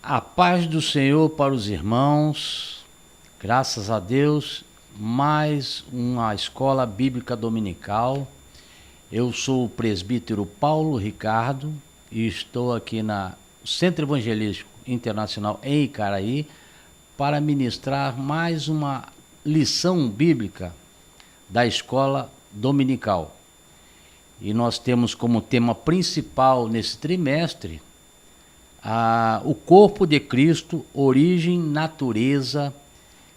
A paz do Senhor para os irmãos, graças a Deus, mais uma escola bíblica dominical. Eu sou o presbítero Paulo Ricardo e estou aqui no Centro Evangelístico Internacional em Icaraí para ministrar mais uma lição bíblica da escola dominical. E nós temos como tema principal nesse trimestre o corpo de Cristo, origem, natureza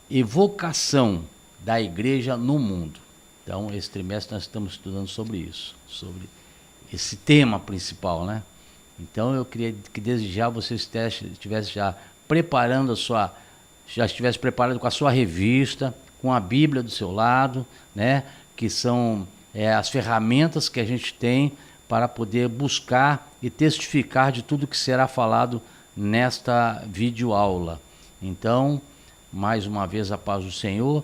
e vocação da igreja no mundo. Então, esse trimestre nós estamos estudando sobre isso, sobre esse tema principal, né? Então, eu queria que desde já você estivesse já preparando já estivesse preparado com a sua revista, com a Bíblia do seu lado, né? Que são as ferramentas que a gente tem para poder buscar e testificar de tudo que será falado nesta videoaula. Então, mais uma vez, a paz do Senhor.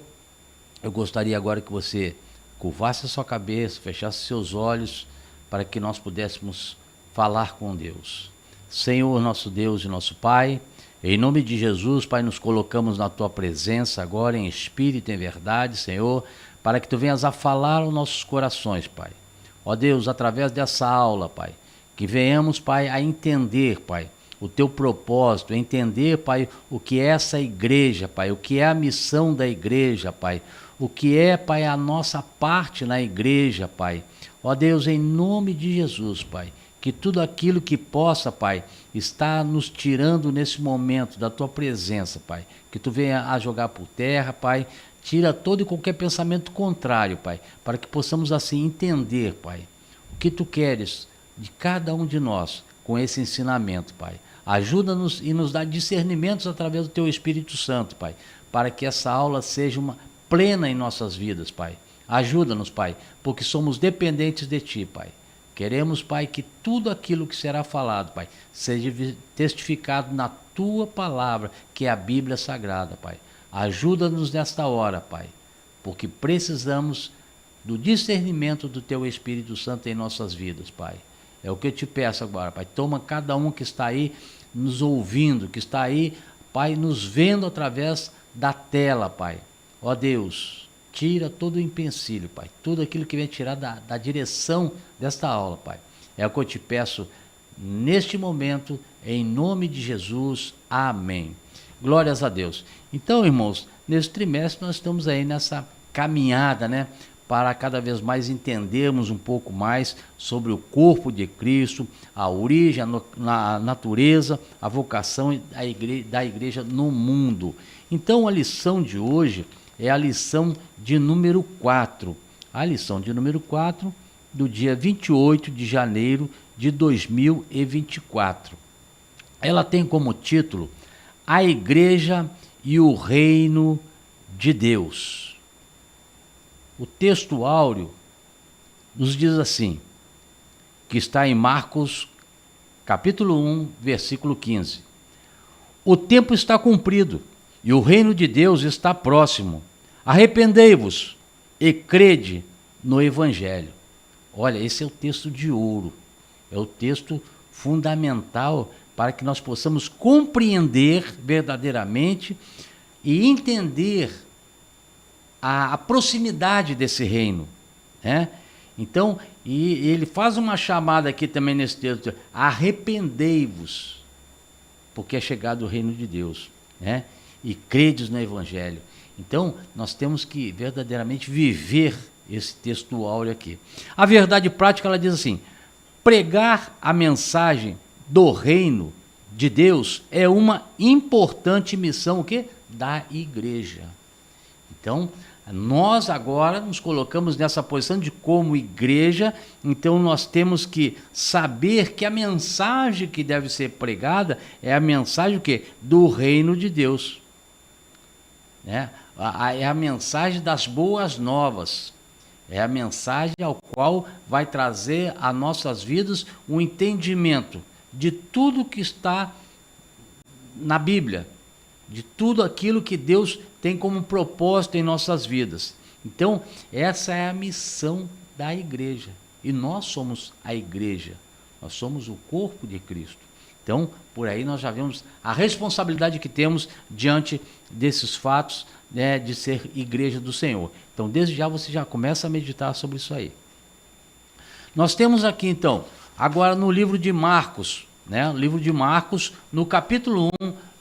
Eu gostaria agora que você curvasse a sua cabeça, fechasse seus olhos, para que nós pudéssemos falar com Deus. Senhor, nosso Deus e nosso Pai, em nome de Jesus, Pai, nos colocamos na Tua presença agora em espírito e em verdade, Senhor, para que Tu venhas a falar aos nossos corações, Pai. Ó Deus, através dessa aula, Pai, que venhamos, Pai, a entender, Pai, o Teu propósito, entender, Pai, o que é essa igreja, Pai, o que é a missão da igreja, Pai, o que é, Pai, a nossa parte na igreja, Pai. Ó Deus, em nome de Jesus, Pai, que tudo aquilo que possa, Pai, estar nos tirando nesse momento da Tua presença, Pai, que Tu venha a jogar por terra, Pai, tira todo e qualquer pensamento contrário, Pai, para que possamos assim entender, Pai, o que Tu queres de cada um de nós com esse ensinamento, Pai. Ajuda-nos e nos dá discernimentos através do Teu Espírito Santo, Pai, para que essa aula seja uma plena em nossas vidas, Pai. Ajuda-nos, Pai, porque somos dependentes de Ti, Pai. Queremos, Pai, que tudo aquilo que será falado, Pai, seja testificado na Tua palavra, que é a Bíblia Sagrada, Pai. Ajuda-nos nesta hora, Pai, porque precisamos do discernimento do Teu Espírito Santo em nossas vidas, Pai. É o que eu te peço agora, Pai. Toma cada um que está aí nos ouvindo, que está aí, Pai, nos vendo através da tela, Pai. Ó Deus, tira todo o empecilho, Pai. Tudo aquilo que vem tirar da direção desta aula, Pai. É o que eu te peço neste momento, em nome de Jesus. Amém. Glórias a Deus. Então, irmãos, nesse trimestre nós estamos aí nessa caminhada, né? Para cada vez mais entendermos um pouco mais sobre o corpo de Cristo, a origem, a natureza, a vocação da igreja no mundo. Então, a lição de hoje é a lição de número 4. A lição de número 4 do dia 28 de janeiro de 2024. Ela tem como título A Igreja e o Reino de Deus. O texto áureo nos diz assim, que está em Marcos, capítulo 1, versículo 15. O tempo está cumprido e o reino de Deus está próximo. Arrependei-vos e crede no Evangelho. Olha, esse é o texto de ouro, é o texto fundamental para que nós possamos compreender verdadeiramente e entender a proximidade desse reino, né? Então, e ele faz uma chamada aqui também nesse texto, arrependei-vos, porque é chegado o reino de Deus, né? E credes no Evangelho. Então, nós temos que verdadeiramente viver esse texto áureo aqui. A verdade prática, ela diz assim, pregar a mensagem do reino de Deus é uma importante missão, o quê? Da igreja. Então, nós agora nos colocamos nessa posição de como igreja, então nós temos que saber que a mensagem que deve ser pregada é a mensagem o quê? Do reino de Deus. Né? É a mensagem das boas novas. É a mensagem ao qual vai trazer a nossas vidas um entendimento de tudo que está na Bíblia, de tudo aquilo que Deus tem como propósito em nossas vidas. Então, essa é a missão da igreja. E nós somos a igreja. Nós somos o corpo de Cristo. Então, por aí nós já vemos a responsabilidade que temos diante desses fatos, né, de ser igreja do Senhor. Então, desde já você já começa a meditar sobre isso aí. Nós temos aqui, então, agora no livro de Marcos, né, no livro de Marcos, no capítulo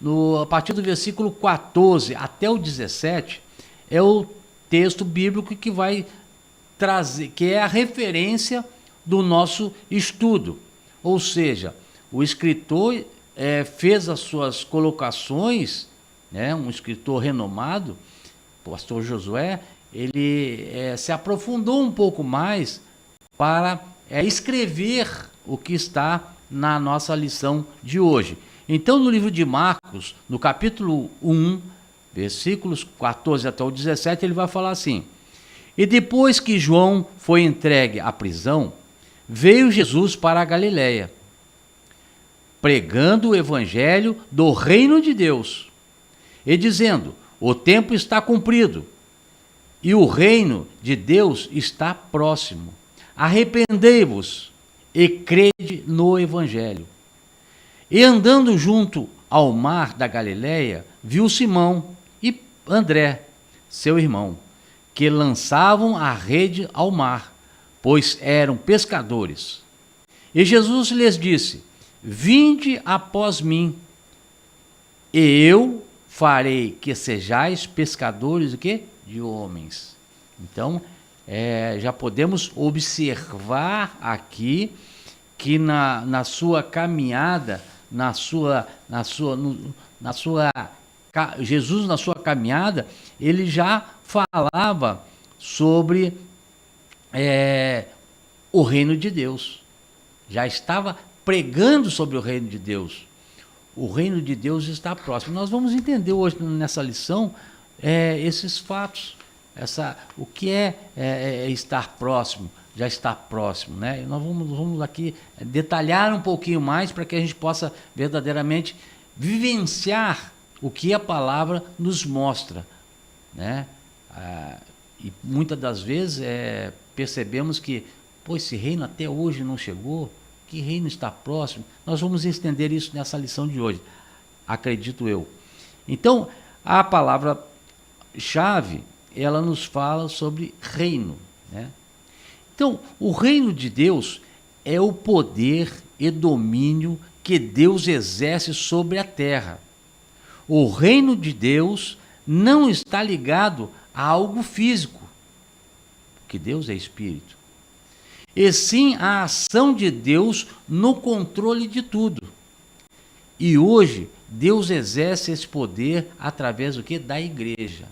1, a partir do versículo 14 até o 17, é o texto bíblico que vai trazer, que é a referência do nosso estudo. Ou seja, o escritor fez as suas colocações, né, um escritor renomado, o pastor Josué, ele se aprofundou um pouco mais para escrever o que está na nossa lição de hoje. Então, no livro de Marcos, no capítulo 1, versículos 14 até o 17, ele vai falar assim: E depois que João foi entregue à prisão, veio Jesus para a Galiléia, pregando o evangelho do reino de Deus, e dizendo: o tempo está cumprido, e o reino de Deus está próximo. Arrependei-vos e crede no evangelho. E andando junto ao mar da Galiléia, viu Simão e André, seu irmão, que lançavam a rede ao mar, pois eram pescadores. E Jesus lhes disse: vinde após mim, e eu farei que sejais pescadores de quê? De homens. Então, já podemos observar aqui que na sua caminhada, Jesus na sua caminhada, ele já falava sobre o reino de Deus. Já estava pregando sobre o reino de Deus. O reino de Deus está próximo. Nós vamos entender hoje nessa lição esses fatos, o que é estar próximo, já estar próximo, né? E nós vamos aqui detalhar um pouquinho mais para que a gente possa verdadeiramente vivenciar o que a palavra nos mostra, né? E muitas das vezes percebemos que, esse reino até hoje não chegou, que reino está próximo. Nós vamos estender isso nessa lição de hoje, acredito eu. Então, a palavra-chave, ela nos fala sobre reino, né? Então, o reino de Deus é o poder e domínio que Deus exerce sobre a terra. O reino de Deus não está ligado a algo físico, porque Deus é espírito, e sim a ação de Deus no controle de tudo. E hoje, Deus exerce esse poder através do quê? Da igreja.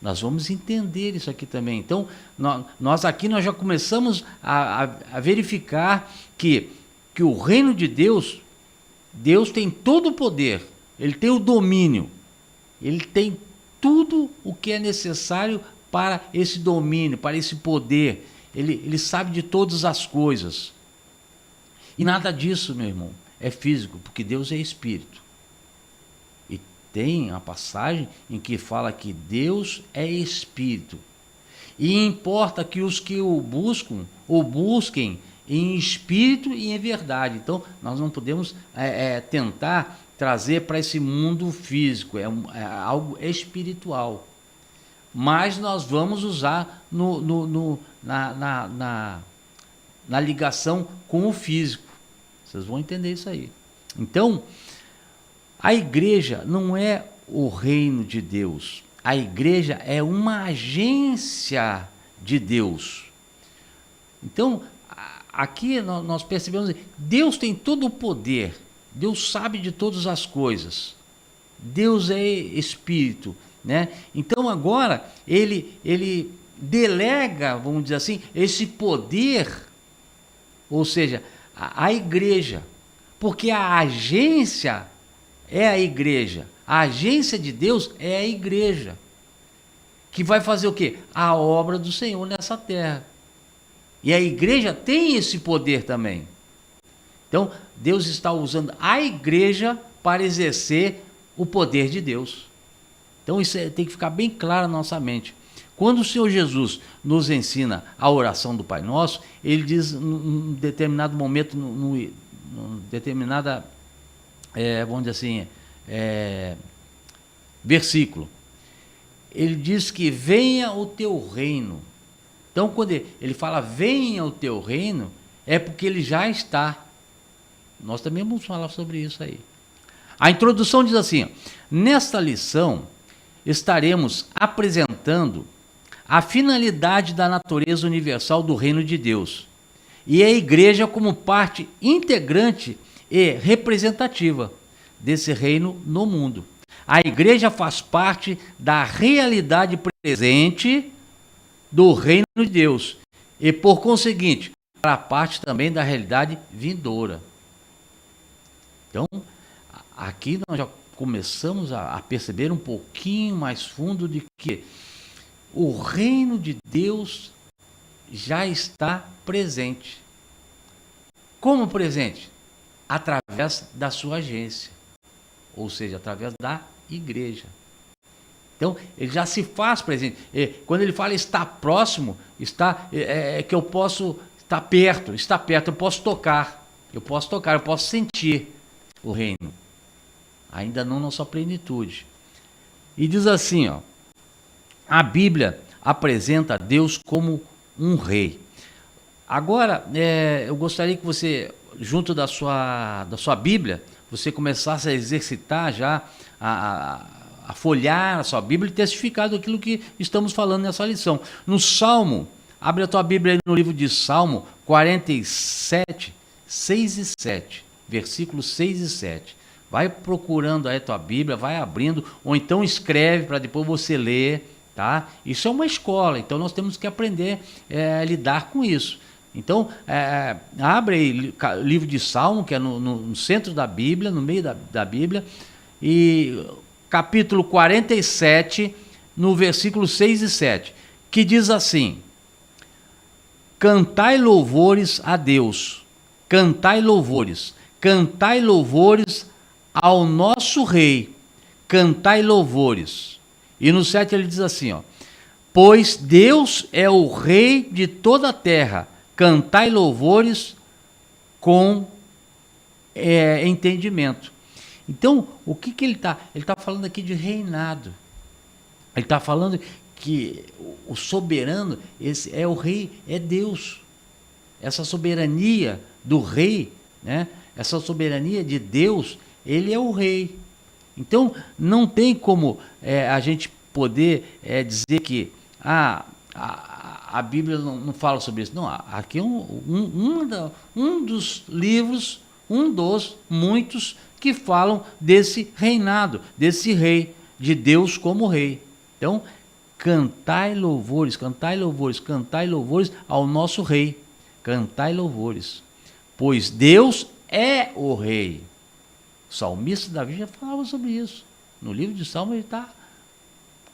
Nós vamos entender isso aqui também. Então, nós já começamos a verificar que o reino de Deus, Deus tem todo o poder, Ele tem o domínio, Ele tem tudo o que é necessário para esse domínio, para esse poder. Ele sabe de todas as coisas. E nada disso, meu irmão, é físico, porque Deus é espírito. E tem a passagem em que fala que Deus é espírito. E importa que os que o busquem em espírito e em verdade. Então, nós não podemos tentar trazer para esse mundo físico, é algo espiritual. Mas nós vamos usar na ligação com o físico. Vocês vão entender isso aí. Então, a igreja não é o reino de Deus. A igreja é uma agência de Deus. Então, aqui nós percebemos que Deus tem todo o poder. Deus sabe de todas as coisas. Deus é espírito, né? Então agora ele delega, vamos dizer assim, esse poder, ou seja, a igreja, porque a agência é a igreja, a agência de Deus é a igreja, que vai fazer o quê? A obra do Senhor nessa terra. E a igreja tem esse poder também. Então, Deus está usando a igreja para exercer o poder de Deus. Então, isso tem que ficar bem claro na nossa mente. Quando o Senhor Jesus nos ensina a oração do Pai Nosso, ele diz, num determinado momento determinada, vamos dizer assim, versículo. Ele diz que venha o teu reino. Então, quando ele fala venha o teu reino, é porque ele já está. Nós também vamos falar sobre isso aí. A introdução diz assim: nesta lição estaremos apresentando a finalidade da natureza universal do reino de Deus e a igreja como parte integrante e representativa desse reino no mundo. A igreja faz parte da realidade presente do reino de Deus e, por conseguinte, fará parte também da realidade vindoura. Então, aqui nós já começamos a perceber um pouquinho mais fundo de que o reino de Deus já está presente. Como presente? Através da sua agência, ou seja, através da igreja. Então, ele já se faz presente. Quando ele fala está próximo, que eu posso estar perto, eu posso tocar, eu posso sentir o reino. Ainda não na sua plenitude. E diz assim, ó, a Bíblia apresenta Deus como um rei. Agora, eu gostaria que você, junto da sua Bíblia, você começasse a exercitar já, a folhear a sua Bíblia e testificar daquilo que estamos falando nessa lição. No Salmo, abre a tua Bíblia aí no livro de Salmo 47, 6 e 7, versículos 6 e 7. Vai procurando aí a tua Bíblia, vai abrindo, ou então escreve para depois você ler, tá? Isso é uma escola, então nós temos que aprender a lidar com isso. Então, abre aí o livro de Salmo, que é no centro da Bíblia, no meio da Bíblia, e capítulo 47, no versículo 6 e 7, que diz assim: cantai louvores a Deus, cantai louvores ao nosso Rei, cantai louvores. E no 7 ele diz assim, ó: pois Deus é o Rei de toda a terra, cantai louvores com entendimento. Então, o que ele está? Ele está falando aqui de reinado. Ele está falando que o soberano, esse é o rei, é Deus. Essa soberania do rei, né? Essa soberania de Deus, ele é o rei. Então, não tem como a gente poder dizer que a Bíblia não fala sobre isso. Não, aqui é um dos livros, um dos muitos que falam desse reinado, desse rei, de Deus como rei. Então, cantai louvores ao nosso rei, cantai louvores, pois Deus é o rei. O salmista Davi já falava sobre isso. No livro de Salmos ele está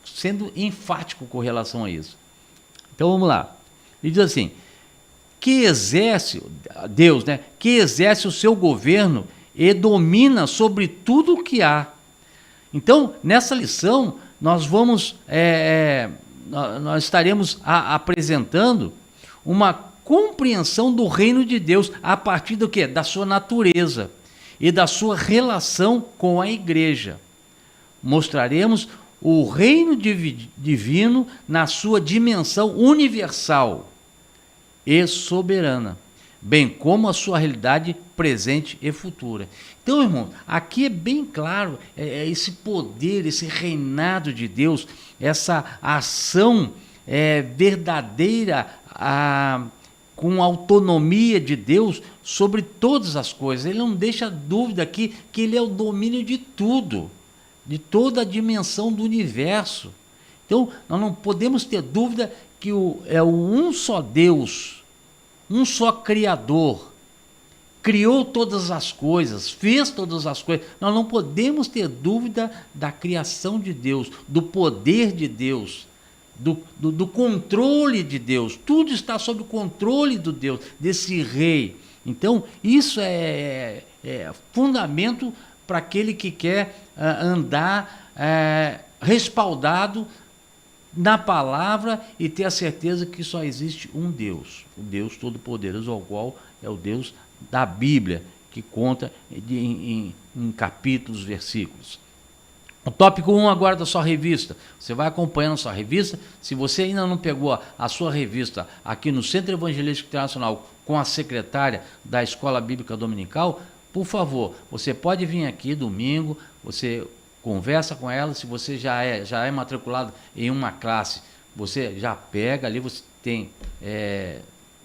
sendo enfático com relação a isso. Então vamos lá. Ele diz assim: que exerce, Deus, né? Que exerce o seu governo e domina sobre tudo o que há. Então, nessa lição, nós estaremos apresentando uma compreensão do reino de Deus a partir do quê? Da sua natureza e da sua relação com a igreja. Mostraremos o reino divino na sua dimensão universal e soberana, bem como a sua realidade presente e futura. Então, irmão, aqui é bem claro esse poder, esse reinado de Deus, essa ação verdadeira, com autonomia de Deus sobre todas as coisas. Ele não deixa dúvida aqui que ele é o domínio de tudo, de toda a dimensão do universo. Então, nós não podemos ter dúvida que é um só Deus, um só Criador, criou todas as coisas, fez todas as coisas. Nós não podemos ter dúvida da criação de Deus, do poder de Deus, do controle de Deus. Tudo está sob o controle do Deus, desse rei. Então, isso é fundamento para aquele que quer andar respaldado na palavra e ter a certeza que só existe um Deus, o Deus Todo-Poderoso, ao qual é o Deus da Bíblia, que conta em capítulos, versículos. O tópico 1 agora da sua revista. Você vai acompanhando a sua revista. Se você ainda não pegou a sua revista aqui no Centro Evangelístico Internacional com a secretária da Escola Bíblica Dominical, por favor, você pode vir aqui domingo, você conversa com ela. Se você já é matriculado em uma classe, você já pega ali, você tem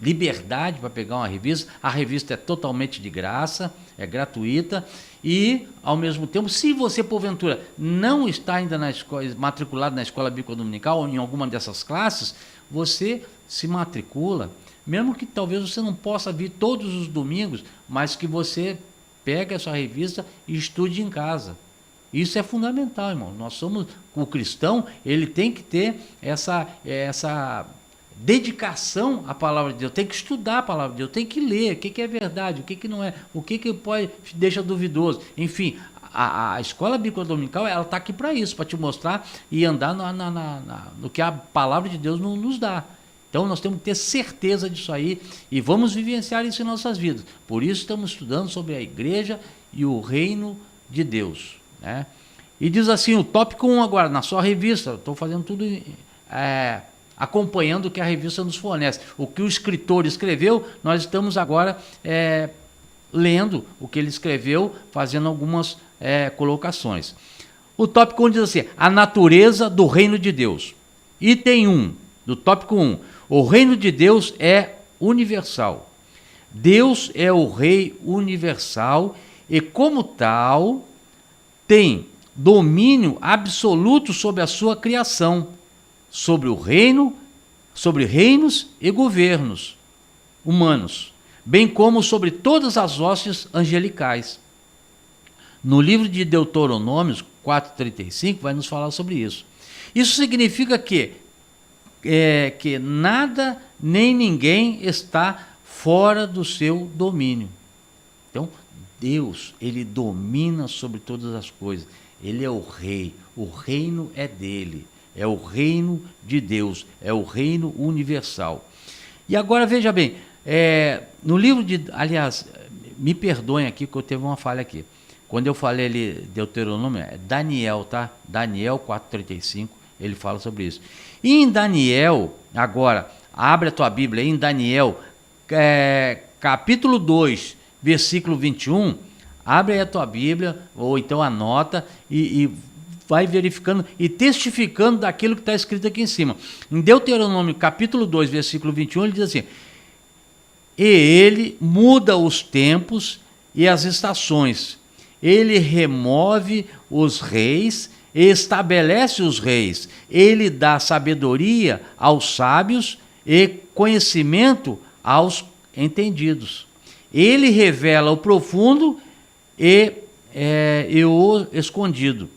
liberdade para pegar uma revista. A revista é totalmente de graça, é gratuita. E, ao mesmo tempo, se você, porventura, não está ainda matriculado na Escola Bíblica Dominical ou em alguma dessas classes, você se matricula, mesmo que talvez você não possa vir todos os domingos, mas que você pegue a sua revista e estude em casa. Isso é fundamental, irmão. O cristão, ele tem que ter essa dedicação à palavra de Deus, tem que estudar a palavra de Deus, tem que ler o que é verdade, o que não é, o que pode deixa duvidoso. Enfim, a Escola Bíblica Dominical, ela está aqui para isso, para te mostrar e andar no que a palavra de Deus nos dá. Então nós temos que ter certeza disso aí e vamos vivenciar isso em nossas vidas. Por isso estamos estudando sobre a igreja e o reino de Deus, né? E diz assim, o tópico 1 agora, na sua revista, estou fazendo tudo acompanhando o que a revista nos fornece. O que o escritor escreveu, nós estamos agora lendo o que ele escreveu, fazendo algumas colocações. O tópico 1 diz assim, a natureza do reino de Deus. Item 1, do tópico 1, o reino de Deus é universal. Deus é o rei universal e, como tal, tem domínio absoluto sobre a sua criação, sobre o reino, sobre reinos e governos humanos, bem como sobre todas as hostes angelicais. No livro de Deuteronômio 4:35 vai nos falar sobre isso. Isso significa que nada nem ninguém está fora do seu domínio. Então, Deus, ele domina sobre todas as coisas. Ele é o rei, o reino é dele. É o reino de Deus, é o reino universal. E agora veja bem, no livro aliás, me perdoem aqui que eu teve uma falha aqui. Quando eu falei ali Deuteronômio, é Daniel, tá? Daniel 4:35, ele fala sobre isso. E em Daniel, agora, abre a tua Bíblia aí, em Daniel, capítulo 2, versículo 21, abre aí a tua Bíblia, ou então anota e vai verificando e testificando daquilo que está escrito aqui em cima. Em Deuteronômio capítulo 2, versículo 21, ele diz assim, e ele muda os tempos e as estações, ele remove os reis e estabelece os reis, ele dá sabedoria aos sábios e conhecimento aos entendidos. Ele revela o profundo e o escondido.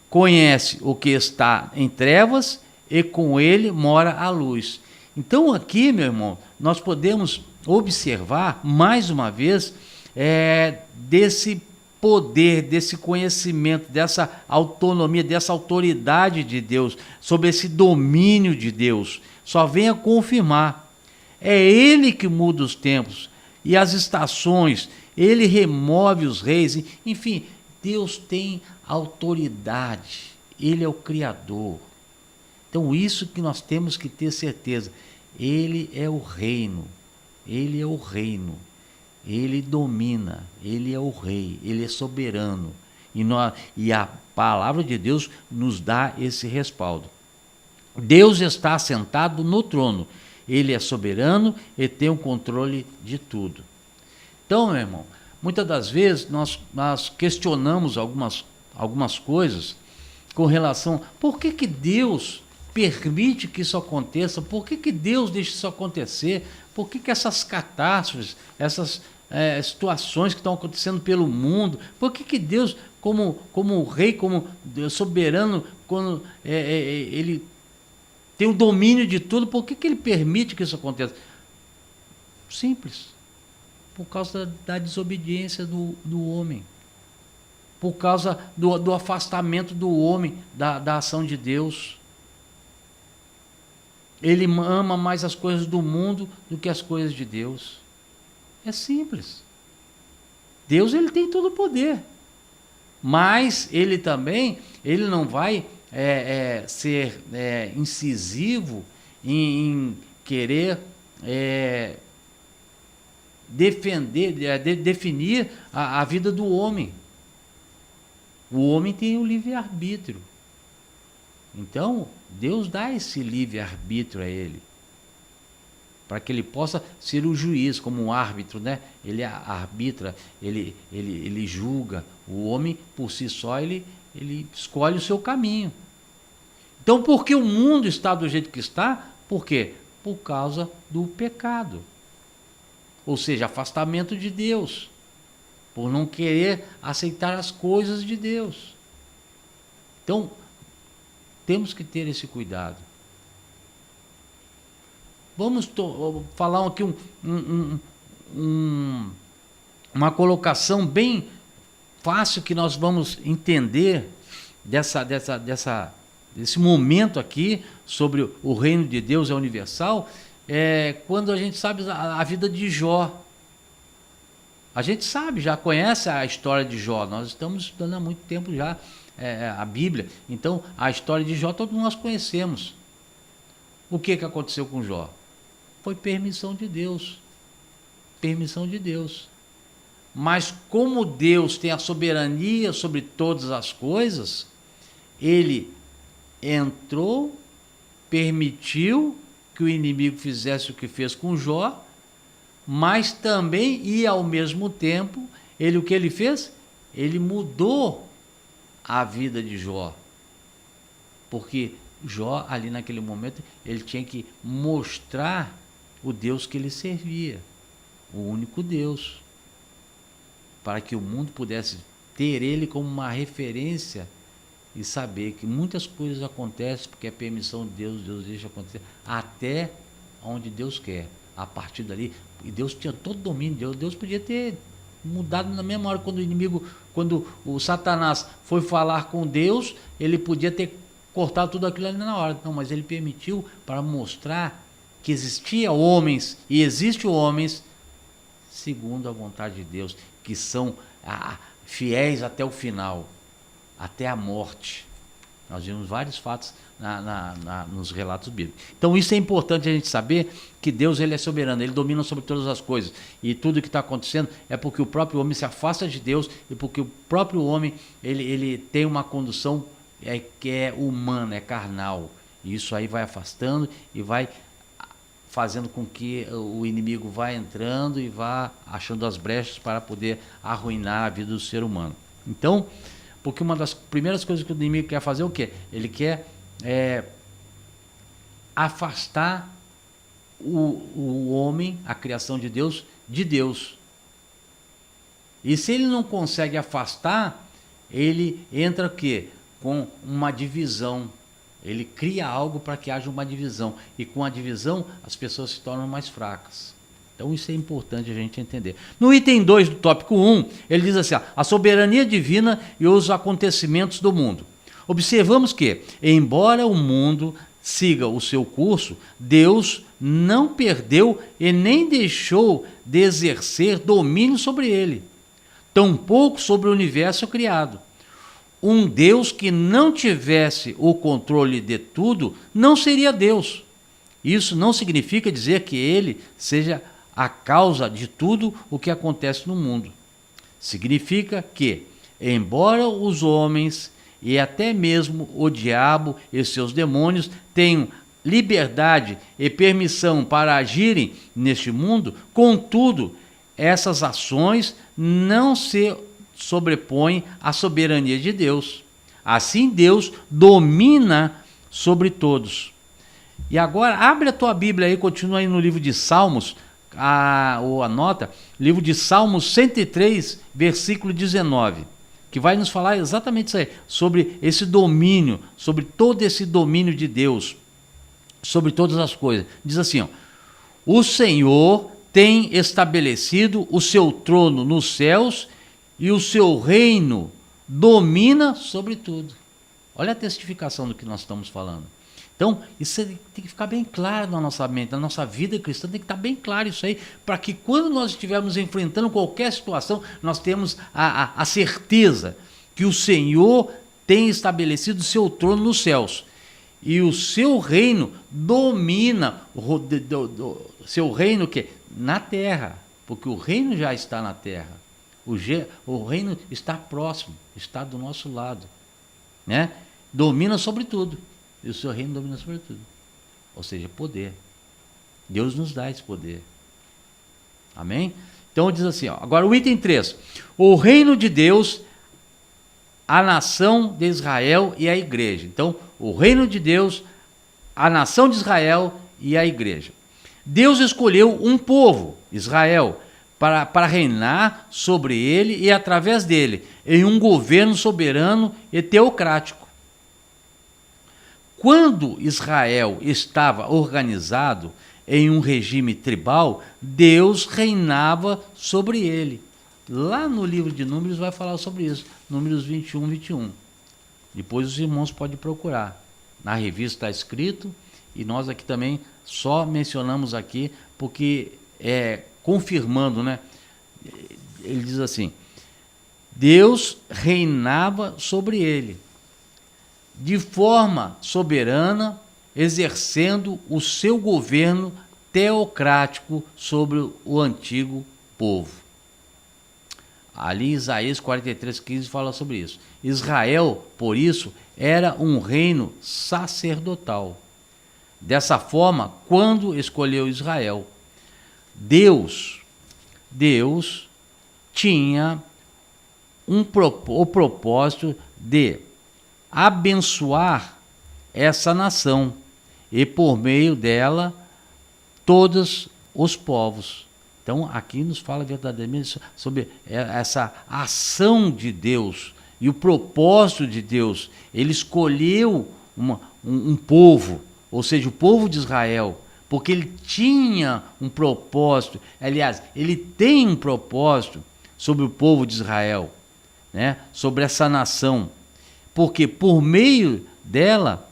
Conhece o que está em trevas e com ele mora a luz. Então aqui, meu irmão, nós podemos observar mais uma vez desse poder, desse conhecimento, dessa autonomia, dessa autoridade de Deus, sobre esse domínio de Deus. Só venha confirmar. É ele que muda os tempos e as estações, ele remove os reis, enfim, Deus tem autoridade, ele é o Criador. Então isso que nós temos que ter certeza, ele é o reino, ele é o reino, ele domina, ele é o rei, ele é soberano, e a palavra de Deus nos dá esse respaldo. Deus está assentado no trono, ele é soberano e tem o controle de tudo. Então, meu irmão, muitas das vezes nós questionamos algumas coisas com relação, por que Deus permite que isso aconteça, por que Deus deixa isso acontecer, por que essas catástrofes, essas situações que estão acontecendo pelo mundo, por que Deus, como rei, como soberano, quando ele tem o domínio de tudo, por que ele permite que isso aconteça? Simples. Por causa da desobediência do homem. Por causa do afastamento do homem da ação de Deus. Ele ama mais as coisas do mundo do que as coisas de Deus. É simples. Deus, ele tem todo o poder. Mas ele também, ele não vai ser incisivo em querer definir a vida do homem. O homem tem o livre-arbítrio. Então, Deus dá esse livre-arbítrio a ele, para que ele possa ser o juiz, como um árbitro, né? Ele arbitra, ele julga. O homem, por si só, ele escolhe o seu caminho. Então, por que o mundo está do jeito que está? Por quê? Por causa do pecado. Ou seja, afastamento de Deus. Por não querer aceitar as coisas de Deus. Então, temos que ter esse cuidado. Vamos falar aqui uma colocação bem fácil que nós vamos entender desse momento aqui sobre o reino de Deus é universal, quando a gente sabe a vida de Jó. A gente sabe, já conhece a história de Jó, nós estamos estudando há muito tempo já a Bíblia, então a história de Jó todos nós conhecemos. O que aconteceu com Jó? Foi permissão de Deus. Permissão de Deus. Mas como Deus tem a soberania sobre todas as coisas, ele entrou, permitiu que o inimigo fizesse o que fez com Jó, mas também, e ao mesmo tempo, o que ele fez? Ele mudou a vida de Jó. Porque Jó, ali naquele momento, ele tinha que mostrar o Deus que ele servia, o único Deus, para que o mundo pudesse ter ele como uma referência e saber que muitas coisas acontecem porque é permissão de Deus, Deus deixa acontecer até onde Deus quer. A partir dali, e Deus tinha todo o domínio, Deus podia ter mudado na mesma hora quando o Satanás foi falar com Deus, ele podia ter cortado tudo aquilo ali na hora. Não, mas ele permitiu para mostrar que existia homens, e existem homens, segundo a vontade de Deus, que são fiéis até o final, até a morte. Nós vimos vários fatos nos relatos bíblicos. Então isso é importante a gente saber, que Deus ele é soberano, ele domina sobre todas as coisas. E tudo que está acontecendo é porque o próprio homem se afasta de Deus, e porque o próprio homem ele tem uma condução que é humana, é carnal. E isso aí vai afastando e vai fazendo com que o inimigo vá entrando e vá achando as brechas para poder arruinar a vida do ser humano. Então, porque uma das primeiras coisas que o inimigo quer fazer é o quê? Ele quer afastar o homem, a criação de Deus. E se ele não consegue afastar, ele entra o quê? Com uma divisão. Ele cria algo para que haja uma divisão. E com a divisão, as pessoas se tornam mais fracas. Então isso é importante a gente entender. No item 2 do tópico 1, ele diz assim, a soberania divina e os acontecimentos do mundo. Observamos que, embora o mundo siga o seu curso, Deus não perdeu e nem deixou de exercer domínio sobre ele, tampouco sobre o universo criado. Um Deus que não tivesse o controle de tudo não seria Deus. Isso não significa dizer que ele seja a causa de tudo o que acontece no mundo. Significa que, embora os homens e até mesmo o diabo e seus demônios tenham liberdade e permissão para agirem neste mundo, contudo, essas ações não se sobrepõem à soberania de Deus. Assim, Deus domina sobre todos. E agora, abre a tua Bíblia aí, continua aí no livro de Salmos, ou anota, livro de Salmos 103, versículo 19, que vai nos falar exatamente isso aí, sobre esse domínio, sobre todo esse domínio de Deus, sobre todas as coisas. Diz assim, o Senhor tem estabelecido o seu trono nos céus e o seu reino domina sobre tudo. Olha a testificação do que nós estamos falando. Então, isso tem que ficar bem claro na nossa mente, na nossa vida cristã tem que estar bem claro isso aí, para que quando nós estivermos enfrentando qualquer situação, nós temos a certeza que o Senhor tem estabelecido o seu trono nos céus. E o seu reino domina, seu reino que na terra, porque o reino já está na terra. O reino está próximo, está do nosso lado, né? Domina sobre tudo. E o seu reino domina sobre tudo. Ou seja, poder. Deus nos dá esse poder. Amém? Então diz assim, ó, agora o item 3. O reino de Deus, a nação de Israel e a igreja. Então, o reino de Deus, a nação de Israel e a igreja. Deus escolheu um povo, Israel, para reinar sobre ele e através dele, em um governo soberano e teocrático. Quando Israel estava organizado em um regime tribal, Deus reinava sobre ele. Lá no livro de Números vai falar sobre isso, Números 21, 21. Depois os irmãos podem procurar. Na revista está escrito, e nós aqui também só mencionamos aqui, porque confirmando, né? Ele diz assim, Deus reinava sobre ele, de forma soberana, exercendo o seu governo teocrático sobre o antigo povo. Ali Isaías 43:15 fala sobre isso. Israel, por isso, era um reino sacerdotal. Dessa forma, quando escolheu Israel, Deus tinha o propósito de abençoar essa nação e por meio dela todos os povos. Então aqui nos fala verdadeiramente sobre essa ação de Deus e o propósito de Deus. Ele escolheu um povo, ou seja, o povo de Israel, porque ele tinha um propósito. Aliás, ele tem um propósito sobre o povo de Israel, né? Sobre essa nação. Porque por meio dela,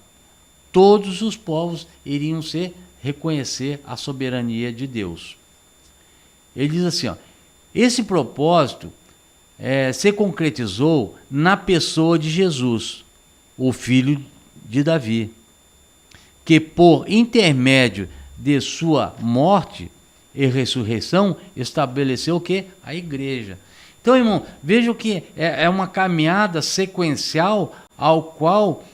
todos os povos iriam reconhecer a soberania de Deus. Ele diz assim, ó, esse propósito se concretizou na pessoa de Jesus, o filho de Davi, que por intermédio de sua morte e ressurreição estabeleceu o quê? A igreja. Então, irmão, veja que é uma caminhada sequencial ao qual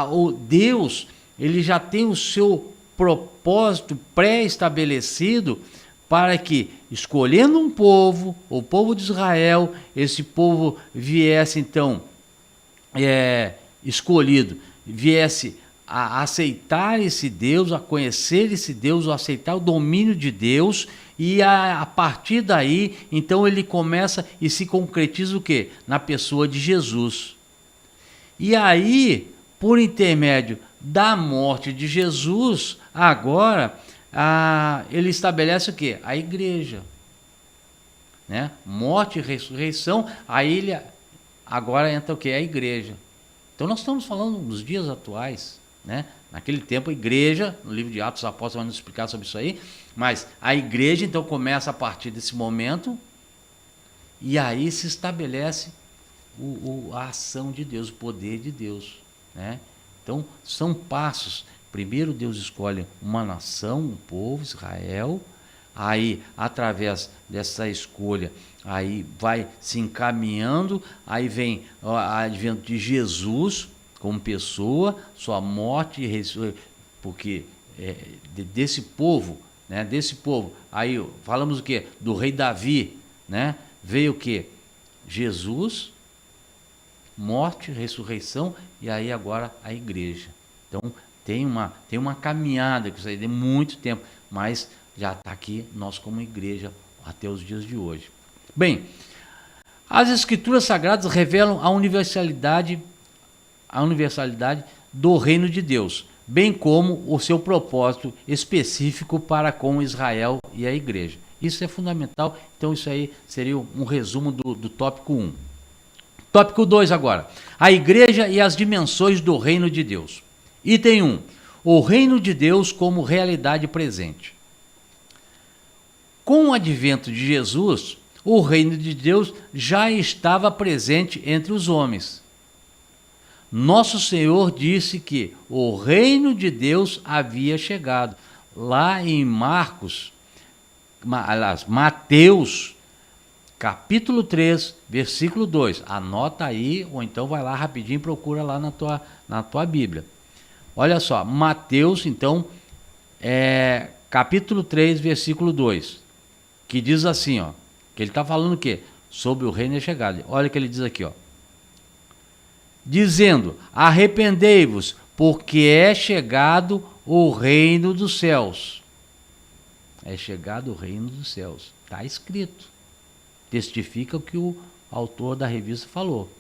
o Deus ele já tem o seu propósito pré-estabelecido para que, escolhendo um povo, o povo de Israel, esse povo viesse então, escolhido, viesse a aceitar esse Deus, a conhecer esse Deus, a aceitar o domínio de Deus, e a partir daí, então ele começa e se concretiza o quê? Na pessoa de Jesus. E aí, por intermédio da morte de Jesus, agora ele estabelece o quê? A igreja. Né? Morte e ressurreição, aí ele agora entra o quê? A igreja. Então nós estamos falando dos dias atuais, né? Naquele tempo a igreja, no livro de Atos, os apóstolos vão nos explicar sobre isso aí, mas a igreja então começa a partir desse momento e aí se estabelece a ação de Deus, o poder de Deus, né? Então são passos. Primeiro Deus escolhe uma nação, um povo, Israel, aí através dessa escolha, aí vai se encaminhando, aí vem o advento de Jesus como pessoa, sua morte e ressurreição, porque desse povo, né, aí falamos o quê? Do rei Davi, né? Veio o quê? Jesus, morte, ressurreição, e aí agora a igreja. Então tem uma caminhada que isso aí de muito tempo, mas já está aqui nós como igreja até os dias de hoje. Bem, as escrituras sagradas revelam a universalidade do reino de Deus, bem como o seu propósito específico para com Israel e a igreja. Isso é fundamental, então isso aí seria um resumo do tópico 1. Tópico 2 agora, a igreja e as dimensões do reino de Deus. Item 1. O reino de Deus como realidade presente. Com o advento de Jesus, o reino de Deus já estava presente entre os homens. Nosso Senhor disse que o reino de Deus havia chegado. Lá em Mateus, capítulo 3, versículo 2. Anota aí, ou então vai lá rapidinho e procura lá na tua Bíblia. Olha só, Mateus, então, capítulo 3, versículo 2, que diz assim, ó, que ele está falando o quê? Sobre o reino chegado. Olha o que ele diz aqui, ó. Dizendo, arrependei-vos, porque é chegado o reino dos céus. É chegado o reino dos céus. Está escrito. Testifica o que o autor da revista falou.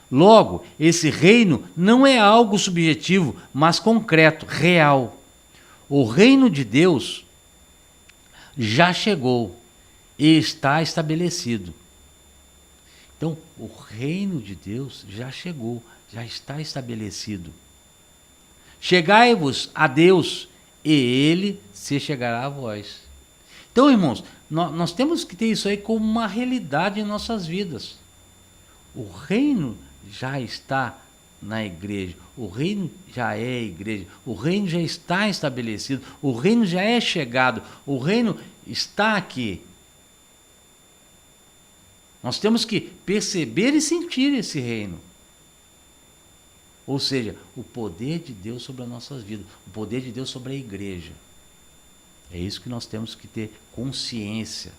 Logo, esse reino não é algo subjetivo, mas concreto, real. O reino de Deus já chegou e está estabelecido. Então, o reino de Deus já chegou, já está estabelecido. Chegai-vos a Deus, e Ele se chegará a vós. Então, irmãos, nós temos que ter isso aí como uma realidade em nossas vidas. O reino já está na igreja, o reino já é a igreja, o reino já está estabelecido, o reino já é chegado, o reino está aqui. Nós temos que perceber e sentir esse reino. Ou seja, o poder de Deus sobre as nossas vidas, o poder de Deus sobre a igreja. É isso que nós temos que ter consciência,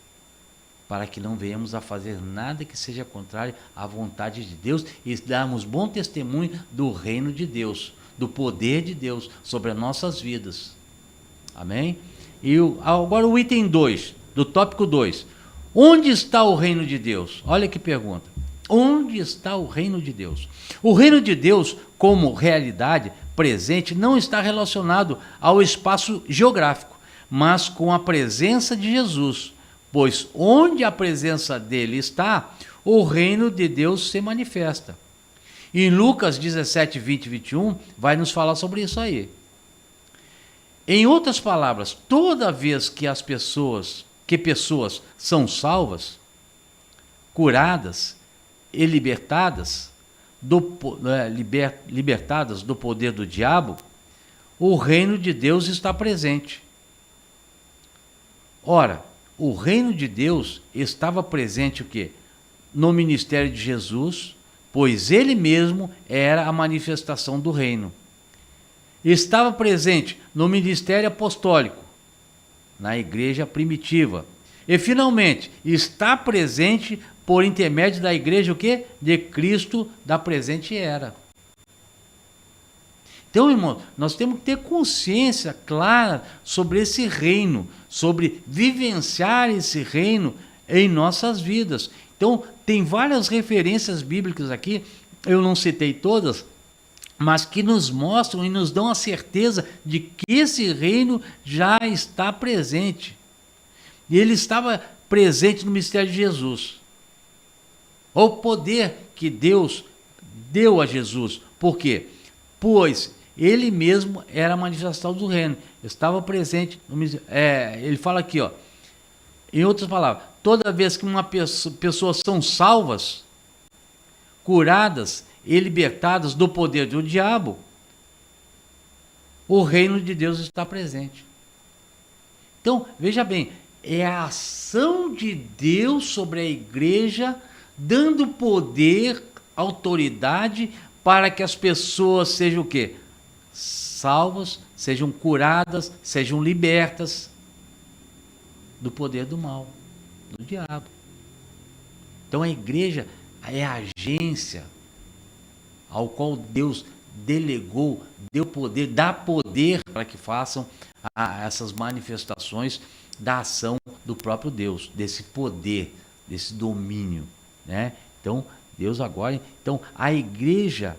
para que não venhamos a fazer nada que seja contrário à vontade de Deus e darmos bom testemunho do reino de Deus, do poder de Deus sobre as nossas vidas. Amém? E agora o item 2, do tópico 2. Onde está o reino de Deus? Olha que pergunta. Onde está o reino de Deus? O reino de Deus, como realidade presente, não está relacionado ao espaço geográfico, mas com a presença de Jesus. Pois onde a presença dele está, o reino de Deus se manifesta. Em Lucas 17, 20 e 21, vai nos falar sobre isso aí. Em outras palavras, toda vez que pessoas são salvas, curadas e libertadas do poder do diabo, o reino de Deus está presente. Ora, o reino de Deus estava presente o quê? No ministério de Jesus, pois ele mesmo era a manifestação do reino. Estava presente no ministério apostólico, na igreja primitiva. E finalmente, está presente por intermédio da igreja o quê? De Cristo da presente era. Então, irmão, nós temos que ter consciência clara sobre esse reino, sobre vivenciar esse reino em nossas vidas. Então, tem várias referências bíblicas aqui, eu não citei todas, mas que nos mostram e nos dão a certeza de que esse reino já está presente. E ele estava presente no mistério de Jesus. O poder que Deus deu a Jesus. Por quê? Pois ele mesmo era a manifestação do reino. Estava presente no mistério. Ele fala aqui, ó, em outras palavras, toda vez que pessoas são salvas, curadas e libertadas do poder do diabo, o reino de Deus está presente. Então, veja bem, é a ação de Deus sobre a igreja, dando poder, autoridade, para que as pessoas sejam o quê? Salvas, sejam curadas, sejam libertas do poder do mal, do diabo. Então a igreja é a agência ao qual Deus delegou, deu poder, dá poder para que façam essas manifestações da ação do próprio Deus, desse poder, desse domínio, né? Então, Deus agora, então a igreja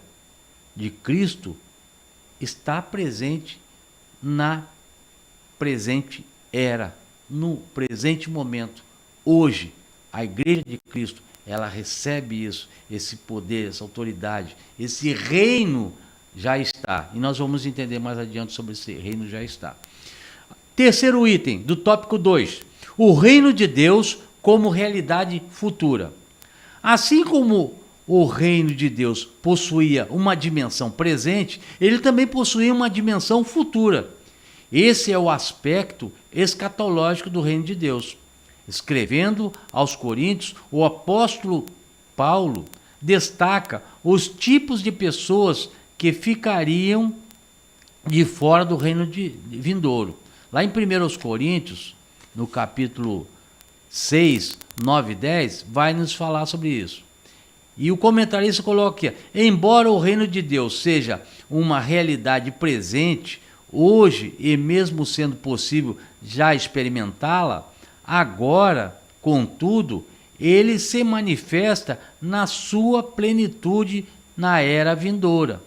de Cristo está presente na presente era, no presente momento. Hoje, a igreja de Cristo, ela recebe isso, esse poder, essa autoridade, esse reino já está. E nós vamos entender mais adiante sobre esse reino já está. Terceiro item do tópico 2. O reino de Deus como realidade futura. Assim como o reino de Deus possuía uma dimensão presente, ele também possuía uma dimensão futura. Esse é o aspecto escatológico do reino de Deus. Escrevendo aos Coríntios, o apóstolo Paulo destaca os tipos de pessoas que ficariam de fora do reino vindouro. Lá em 1 Coríntios, no capítulo 6, 9 e 10, vai nos falar sobre isso. E o comentarista coloca aqui: embora o reino de Deus seja uma realidade presente, hoje, e mesmo sendo possível já experimentá-la, agora, contudo, ele se manifesta na sua plenitude na era vindoura.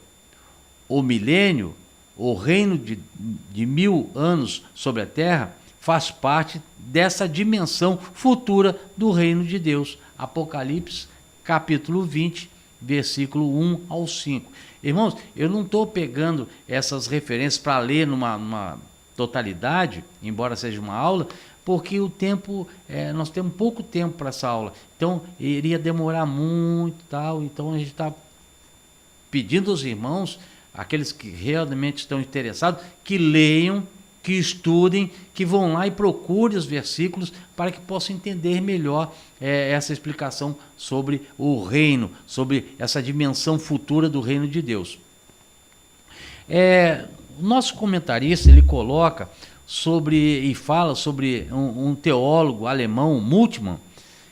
O milênio, o reino de 1000 anos sobre a terra, faz parte dessa dimensão futura do reino de Deus. Apocalipse, capítulo 20, versículo 1 ao 5. Irmãos, eu não estou pegando essas referências para ler numa totalidade, embora seja uma aula, porque o tempo, nós temos pouco tempo para essa aula, então iria demorar muito, tal. Então a gente está pedindo aos irmãos, aqueles que realmente estão interessados, que leiam, que estudem, que vão lá e procurem os versículos para que possam entender melhor essa explicação sobre o reino, sobre essa dimensão futura do reino de Deus. O nosso comentarista, ele coloca e fala sobre um teólogo alemão, Multmann,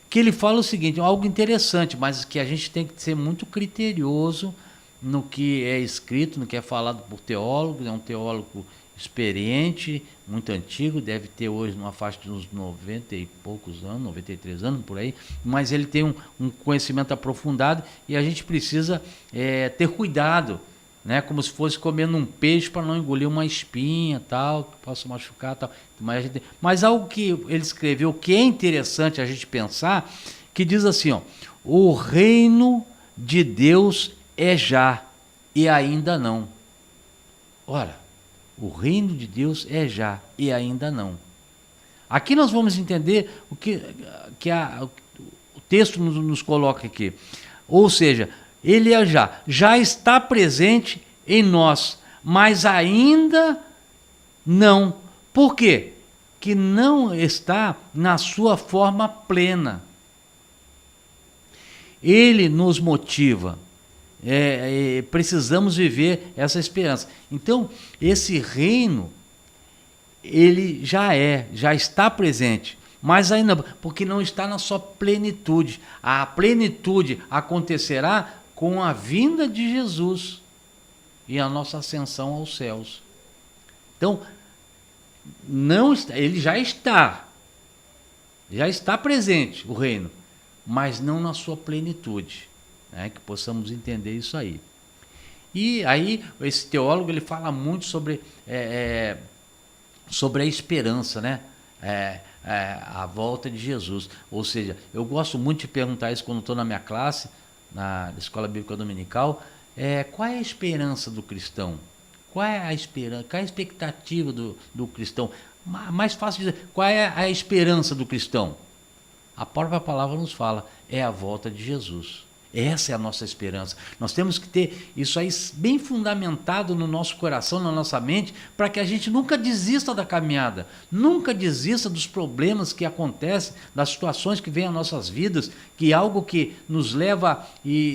que ele fala o seguinte, algo interessante, mas que a gente tem que ser muito criterioso no que é escrito, no que é falado por teólogos. É um teólogo experiente, muito antigo, deve ter hoje numa faixa de uns 90 e poucos anos, 93 anos, por aí, mas ele tem um conhecimento aprofundado e a gente precisa ter cuidado, né, como se fosse comendo um peixe para não engolir uma espinha, tal, que possa machucar, tal. Mas algo que ele escreveu que é interessante a gente pensar, que diz assim, ó: o reino de Deus é já e ainda não. Ora, o reino de Deus é já e ainda não. Aqui nós vamos entender o que o texto nos coloca aqui. Ou seja, ele é já está presente em nós, mas ainda não. Por quê? Que não está na sua forma plena. Ele nos motiva. Precisamos viver essa esperança. Então, esse reino, ele já está presente, mas ainda, porque não está na sua plenitude. A plenitude acontecerá com a vinda de Jesus e a nossa ascensão aos céus. Então, ele já está presente, o reino, mas não na sua plenitude. Que possamos entender isso aí. E aí, esse teólogo, ele fala muito sobre a esperança, né? A volta de Jesus. Ou seja, eu gosto muito de perguntar isso quando estou na minha classe, na Escola Bíblica Dominical, qual é a esperança do cristão? Qual é a esperança? Qual é a expectativa do cristão? Mais fácil dizer, qual é a esperança do cristão? A própria palavra nos fala, é a volta de Jesus. Essa é a nossa esperança. Nós temos que ter isso aí bem fundamentado no nosso coração, na nossa mente, para que a gente nunca desista da caminhada, nunca desista dos problemas que acontecem, das situações que vêm às nossas vidas, que é algo que nos leva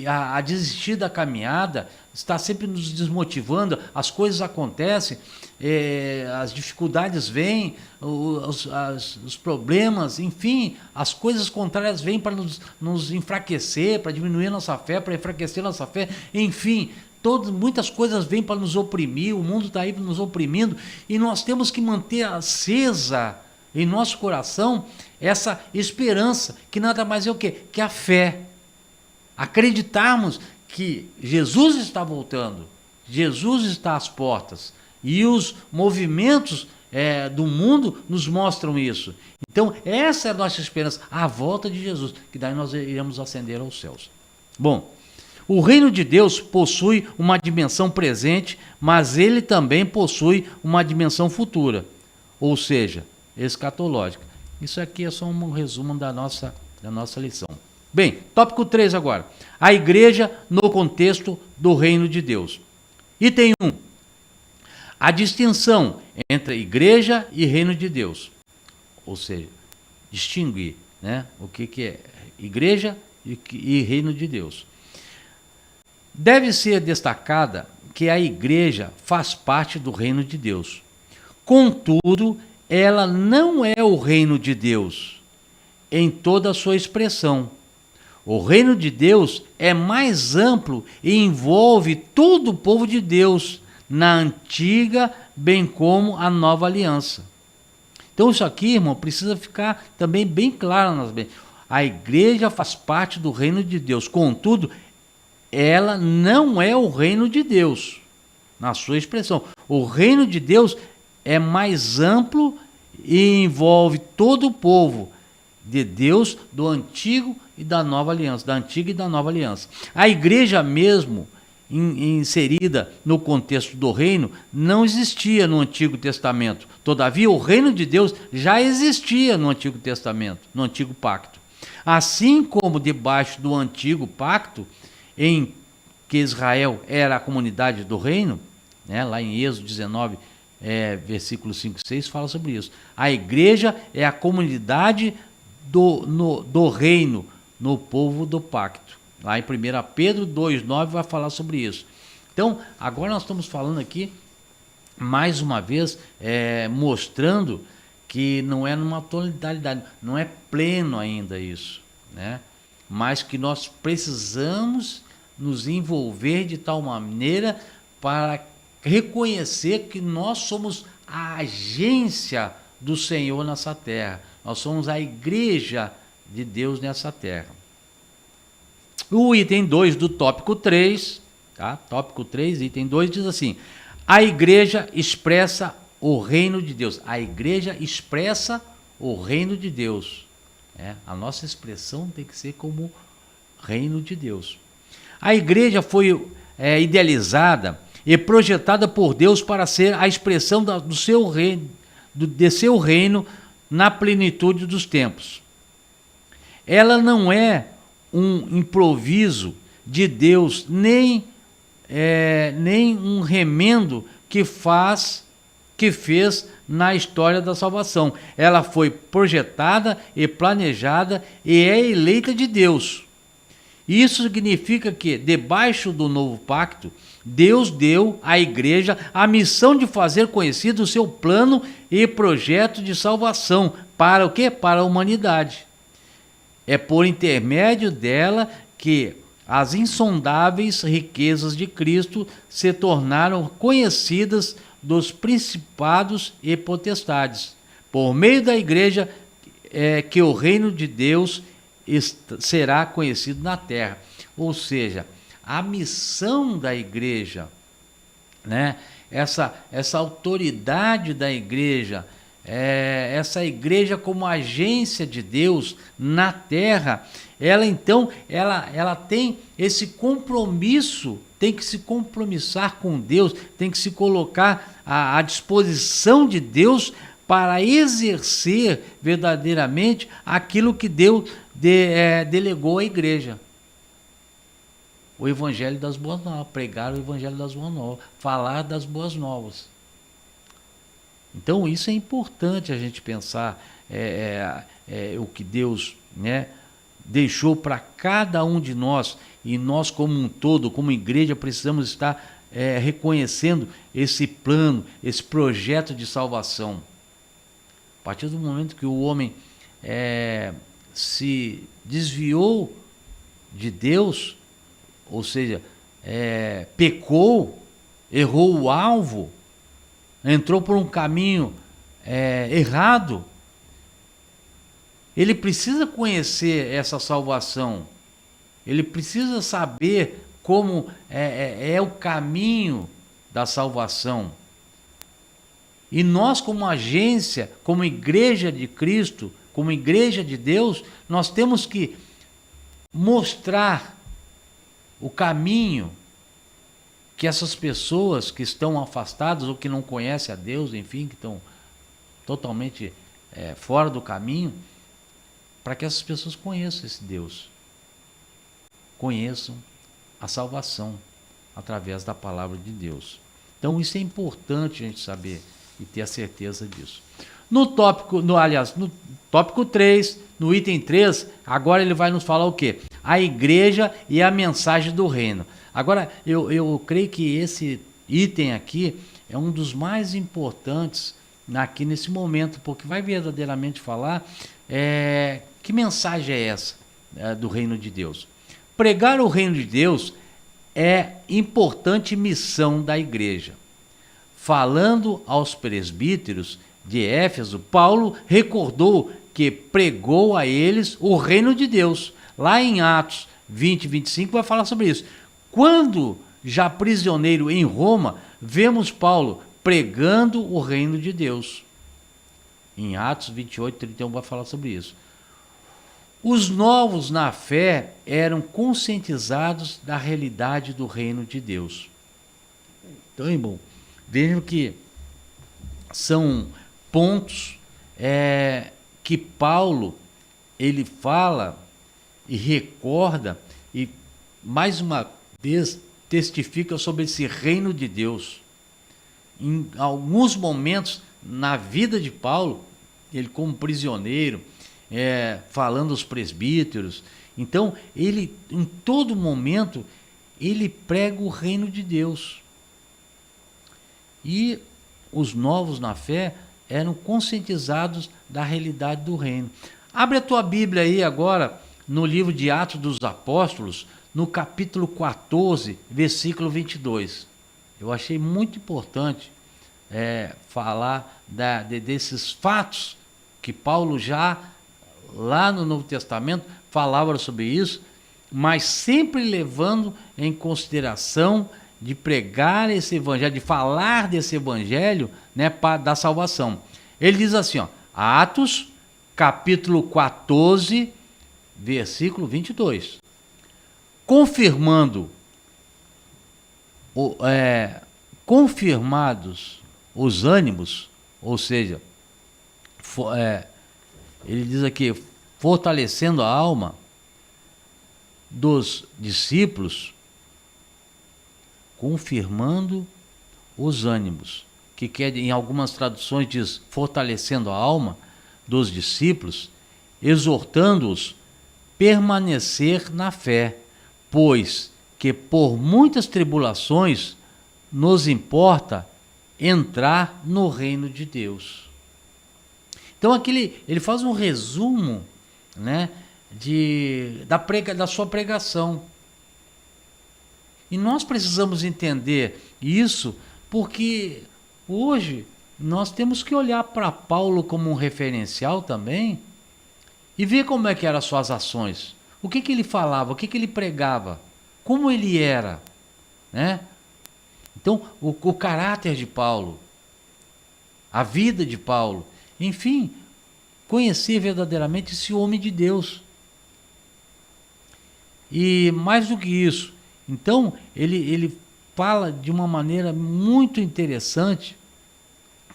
a desistir da caminhada, está sempre nos desmotivando, as coisas acontecem, as dificuldades vêm, os problemas, enfim, as coisas contrárias vêm para nos enfraquecer, para diminuir nossa fé, para enfraquecer nossa fé, enfim, muitas coisas vêm para nos oprimir, o mundo está aí nos oprimindo, e nós temos que manter acesa em nosso coração essa esperança, que nada mais é o quê? Que a fé. Acreditarmos que Jesus está voltando, Jesus está às portas, e os movimentos do mundo nos mostram isso. Então, essa é a nossa esperança, a volta de Jesus, que daí nós iremos ascender aos céus. Bom, O reino de Deus possui uma dimensão presente, mas ele também possui uma dimensão futura, ou seja, escatológica. Isso aqui é só um resumo da nossa lição. Bem, tópico 3 agora. A igreja no contexto do reino de Deus. Item 1. A distinção entre igreja e reino de Deus. Ou seja, distinguir, né, o que é igreja e reino de Deus. Deve ser destacada que a igreja faz parte do reino de Deus. Contudo, ela não é o reino de Deus em toda a sua expressão. O reino de Deus é mais amplo e envolve todo o povo de Deus, na antiga bem como a nova aliança. Então isso aqui, irmão, precisa ficar também bem claro. A igreja faz parte do reino de Deus, contudo, ela não é o reino de Deus, na sua expressão. O reino de Deus é mais amplo e envolve todo o povo de Deus do antigo e da nova aliança, da antiga e da nova aliança. A igreja mesmo, inserida no contexto do reino, não existia no Antigo Testamento. Todavia, o reino de Deus já existia no Antigo Testamento, no Antigo Pacto. Assim como debaixo do Antigo Pacto, em que Israel era a comunidade do reino, né, lá em Êxodo 19, versículos 5 e 6, fala sobre isso. A igreja é a comunidade do reino, no povo do pacto. Lá em 1 Pedro 2,9 vai falar sobre isso. Então, agora nós estamos falando aqui, mais uma vez, mostrando que não é numa totalidade, não é pleno ainda isso, né? Mas que nós precisamos nos envolver de tal maneira para reconhecer que nós somos a agência do Senhor nessa terra. Nós somos a igreja de Deus nessa terra. O item 2 do tópico 3, tá? Tópico 3, item 2, diz assim: a igreja expressa o reino de Deus. A igreja expressa o reino de Deus. A nossa expressão tem que ser como reino de Deus. A igreja foi idealizada e projetada por Deus para ser a expressão do seu reino, de seu reino na plenitude dos tempos. Ela não é um improviso de Deus, nem um remendo que fez na história da salvação. Ela foi projetada e planejada e é eleita de Deus. Isso significa que, debaixo do novo pacto, Deus deu à igreja a missão de fazer conhecido o seu plano e projeto de salvação. Para o quê? Para a humanidade. É por intermédio dela que as insondáveis riquezas de Cristo se tornaram conhecidas dos principados e potestades. Por meio da igreja que o reino de Deus será conhecido na terra. Ou seja, a missão da igreja, né? Essa autoridade da igreja, essa igreja como agência de Deus na terra, ela tem esse compromisso, tem que se compromissar com Deus, tem que se colocar à disposição de Deus para exercer verdadeiramente aquilo que Deus delegou à igreja. O evangelho das boas novas, pregar o evangelho das boas novas, falar das boas novas. Então isso é importante a gente pensar o que Deus, né, deixou para cada um de nós, e nós como um todo, como igreja, precisamos estar reconhecendo esse plano, esse projeto de salvação. A partir do momento que o homem se desviou de Deus, ou seja, pecou, errou o alvo, entrou por um caminho errado, ele precisa conhecer essa salvação, ele precisa saber como é o caminho da salvação. E nós, como agência, como igreja de Cristo, como igreja de Deus, nós temos que mostrar o caminho que essas pessoas que estão afastadas ou que não conhecem a Deus, enfim, que estão totalmente fora do caminho, para que essas pessoas conheçam esse Deus, conheçam a salvação através da palavra de Deus. Então isso é importante a gente saber e ter a certeza disso. No tópico 3, no item 3, agora ele vai nos falar o quê? A igreja e a mensagem do reino. Agora, eu creio que esse item aqui é um dos mais importantes aqui nesse momento, porque vai verdadeiramente falar que mensagem é essa do reino de Deus. Pregar o reino de Deus é importante missão da igreja. Falando aos presbíteros de Éfeso, Paulo recordou que pregou a eles o reino de Deus. Lá em Atos 20, 25 vai falar sobre isso. Quando já prisioneiro em Roma, vemos Paulo pregando o reino de Deus. Em Atos 28, 31 vai falar sobre isso. Os novos na fé eram conscientizados da realidade do reino de Deus. Então, irmão, vejam que são pontos que Paulo ele fala e recorda e mais uma vez testifica sobre esse reino de Deus. Em alguns momentos na vida de Paulo, ele como prisioneiro, falando aos presbíteros, então ele em todo momento ele prega o reino de Deus. E os novos na fé eram conscientizados da realidade do reino. Abre a tua Bíblia aí agora no livro de Atos dos Apóstolos, no capítulo 14, versículo 22. Eu achei muito importante falar desses fatos que Paulo já, lá no Novo Testamento, falava sobre isso, mas sempre levando em consideração de pregar esse evangelho, de falar desse evangelho, da salvação. Ele diz assim, Atos, capítulo 14, versículo 22. Confirmados os ânimos, ou seja, ele diz aqui, fortalecendo a alma dos discípulos, confirmando os ânimos, que em algumas traduções diz fortalecendo a alma dos discípulos, exortando-os permanecer na fé, pois que por muitas tribulações nos importa entrar no reino de Deus. Então aqui ele faz um resumo, da sua pregação. E nós precisamos entender isso porque hoje nós temos que olhar para Paulo como um referencial também e ver como é que eram as suas ações. O que ele falava, o que ele pregava, como ele era, Então, o caráter de Paulo, a vida de Paulo, enfim, conhecer verdadeiramente esse homem de Deus. E mais do que isso, então, ele fala de uma maneira muito interessante,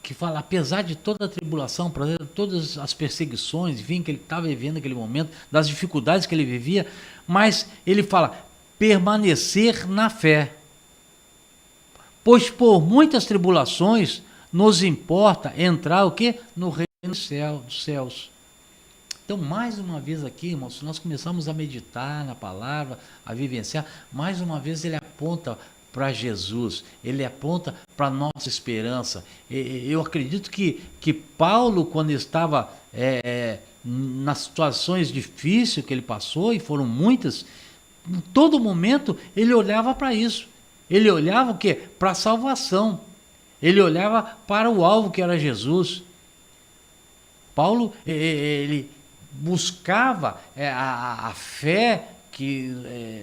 que fala, apesar de toda a tribulação, todas as perseguições, enfim, que ele estava vivendo naquele momento, das dificuldades que ele vivia, mas ele fala, permanecer na fé. Pois por muitas tribulações nos importa entrar o quê? No reino dos céus. Então, mais uma vez aqui, irmãos, se nós começarmos a meditar na palavra, a vivenciar, mais uma vez ele aponta para Jesus, ele aponta para a nossa esperança. Eu acredito que Paulo, quando estava nas situações difíceis que ele passou, e foram muitas, em todo momento ele olhava para isso. Ele olhava o quê? Para a salvação. Ele olhava para o alvo que era Jesus. Paulo, ele buscava a fé que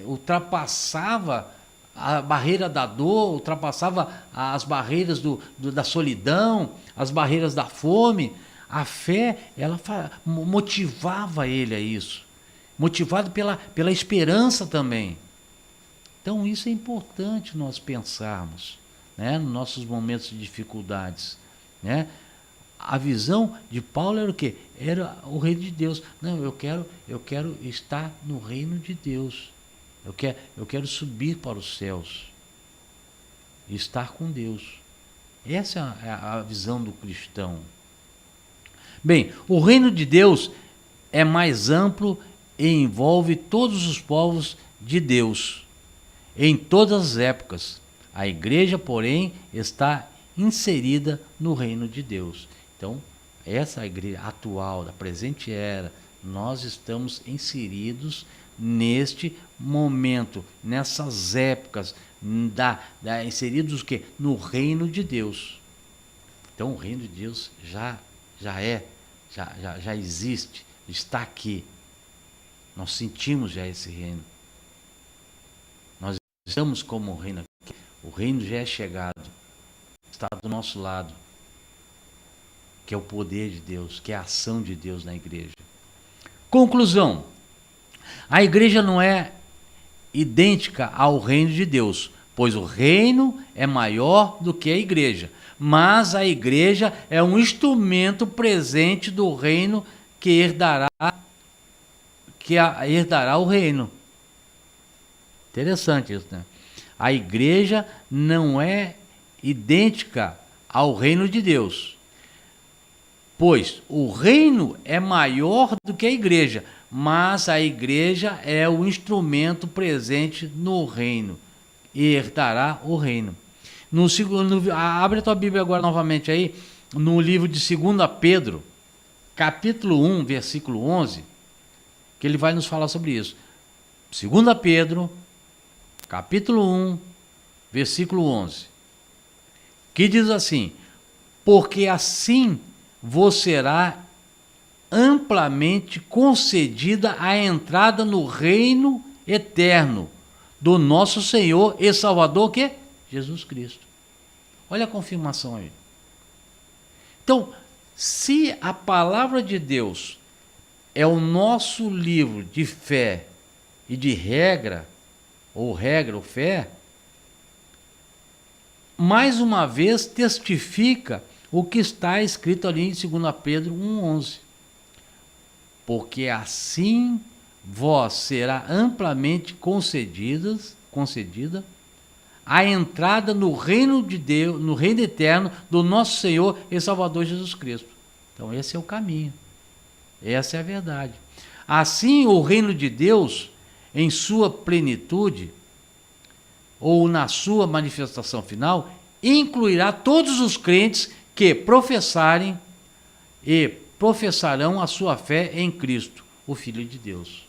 ultrapassava a barreira da dor, ultrapassava as barreiras da solidão, as barreiras da fome. A fé, ela motivava ele a isso. Motivado pela esperança também. Então isso é importante nós pensarmos, né, nos nossos momentos de dificuldades, né? A visão de Paulo era o quê? Era o reino de Deus. Não, eu quero estar no reino de Deus. Eu quero subir para os céus e estar com Deus. Essa é a visão do cristão. Bem, o reino de Deus é mais amplo e envolve todos os povos de Deus, em todas as épocas. A igreja, porém, está inserida no reino de Deus. Então, essa igreja atual, da presente era, nós estamos inseridos neste momento, nessas épocas, inseridos o quê? No reino de Deus. Então, o reino de Deus já existe, está aqui. Nós sentimos já esse reino. Nós estamos como o reino aqui. O reino já é chegado, está do nosso lado, que é o poder de Deus, que é a ação de Deus na igreja. Conclusão: a igreja não é idêntica ao reino de Deus, pois o reino é maior do que a igreja, mas a igreja é um instrumento presente do reino que herdará o reino. Interessante isso, né? A igreja não é idêntica ao reino de Deus, pois o reino é maior do que a igreja, mas a igreja é o instrumento presente no reino e herdará o reino. Abre a tua Bíblia agora novamente aí, no livro de 2 Pedro, capítulo 1, versículo 11, que ele vai nos falar sobre isso. 2 Pedro, capítulo 1, versículo 11, que diz assim: porque assim vos será amplamente concedida a entrada no reino eterno do nosso Senhor e Salvador, que é Jesus Cristo. Olha a confirmação aí. Então, se a palavra de Deus é o nosso livro de fé e de regra ou fé, mais uma vez testifica o que está escrito ali em 2 Pedro 1,11. Porque assim vós será amplamente concedida a entrada no reino de Deus, no reino eterno do nosso Senhor e Salvador Jesus Cristo. Então esse é o caminho, essa é a verdade. Assim o reino de Deus, em sua plenitude, ou na sua manifestação final, incluirá todos os crentes que professarem e professarão a sua fé em Cristo, o Filho de Deus.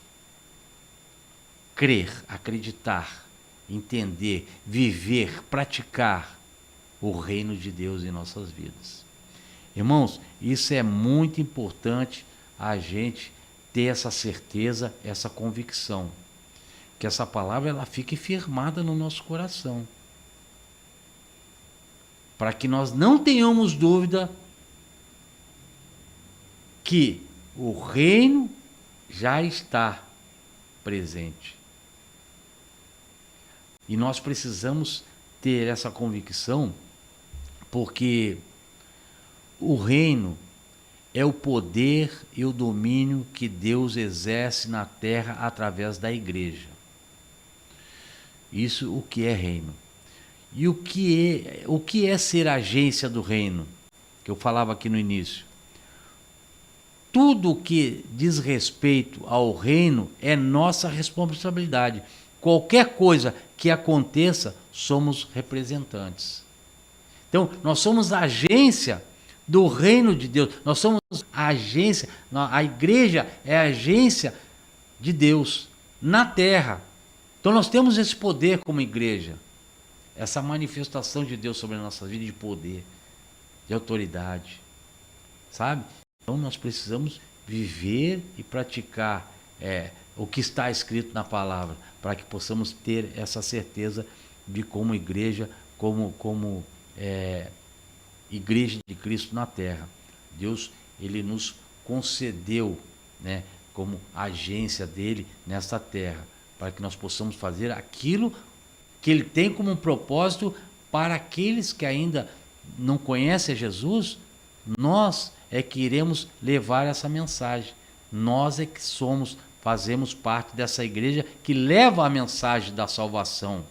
Crer, acreditar, entender, viver, praticar o reino de Deus em nossas vidas. Irmãos, isso é muito importante a gente ter essa certeza, essa convicção, que essa palavra ela fique firmada no nosso coração, para que nós não tenhamos dúvida que o reino já está presente. E nós precisamos ter essa convicção, porque o reino é o poder e o domínio que Deus exerce na terra através da igreja. Isso o que é reino. E o que é ser agência do reino? Que eu falava aqui no início. Tudo que diz respeito ao reino é nossa responsabilidade. Qualquer coisa que aconteça, somos representantes. Então, nós somos a agência do reino de Deus. Nós somos a agência, a igreja é a agência de Deus na terra. Então, nós temos esse poder como igreja, essa manifestação de Deus sobre a nossa vida, de poder, de autoridade, sabe? Então, nós precisamos viver e praticar o que está escrito na palavra, para que possamos ter essa certeza de como igreja, como igreja de Cristo na terra. Deus, ele nos concedeu, né, como agência dele nesta terra, para que nós possamos fazer aquilo que ele tem como propósito para aqueles que ainda não conhecem Jesus. Nós é que iremos levar essa mensagem. Nós é que fazemos parte dessa igreja que leva a mensagem da salvação,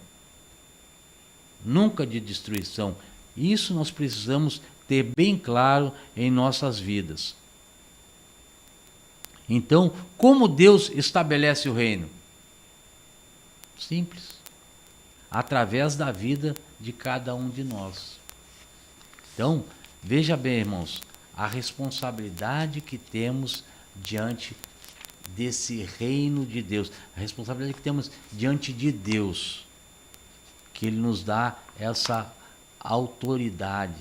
nunca de destruição. Isso nós precisamos ter bem claro em nossas vidas. Então, como Deus estabelece o reino? Simples. Através da vida de cada um de nós. Então, veja bem, irmãos, a responsabilidade que temos diante desse reino de Deus, a responsabilidade que temos diante de Deus, que Ele nos dá essa autoridade,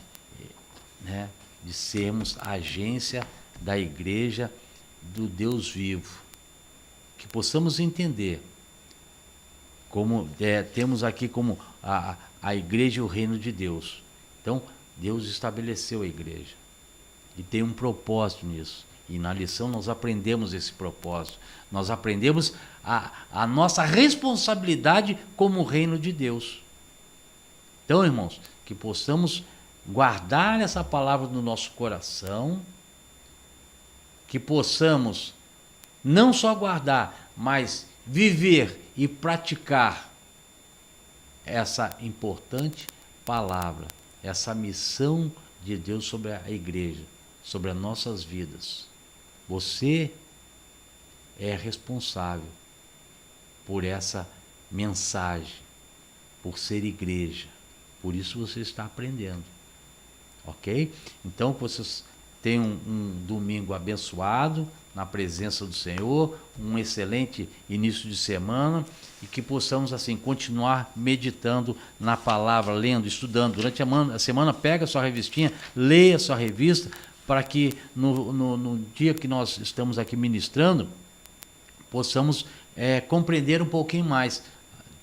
né, de sermos a agência da igreja do Deus vivo. Que possamos entender, como temos aqui como a igreja e o reino de Deus. Então, Deus estabeleceu a igreja e tem um propósito nisso. E na lição nós aprendemos esse propósito. Nós aprendemos a nossa responsabilidade como reino de Deus. Então, irmãos, que possamos guardar essa palavra no nosso coração, que possamos não só guardar, mas viver e praticar essa importante palavra, essa missão de Deus sobre a igreja, sobre as nossas vidas. Você é responsável por essa mensagem, por ser igreja. Por isso você está aprendendo. Ok? Então, que vocês tenham um domingo abençoado, na presença do Senhor, um excelente início de semana, e que possamos assim continuar meditando na palavra, lendo, estudando. Durante a semana, pega a sua revistinha, leia a sua revista, para que no dia que nós estamos aqui ministrando, possamos compreender um pouquinho mais,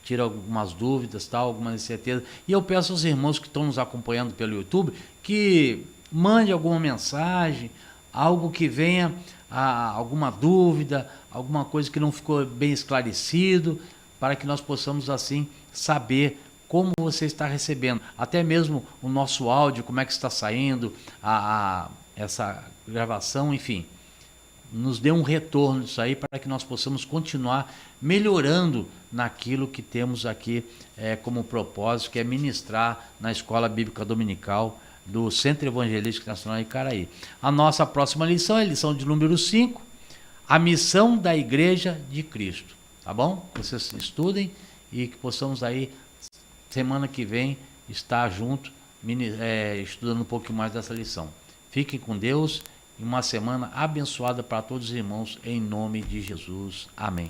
tira algumas dúvidas, algumas incertezas. E eu peço aos irmãos que estão nos acompanhando pelo YouTube que mande alguma mensagem, algo que venha alguma dúvida, alguma coisa que não ficou bem esclarecido, para que nós possamos assim saber como você está recebendo, até mesmo o nosso áudio, como é que está saindo, essa gravação, enfim. Nos dê um retorno disso aí para que nós possamos continuar melhorando naquilo que temos aqui como propósito, que é ministrar na Escola Bíblica Dominical do Centro Evangelístico Nacional de Icaraí. A nossa próxima lição é a lição de número 5, a missão da Igreja de Cristo. Tá bom? Vocês estudem e que possamos aí, semana que vem, estar junto, estudando um pouquinho mais dessa lição. Fiquem com Deus e uma semana abençoada para todos os irmãos, em nome de Jesus. Amém.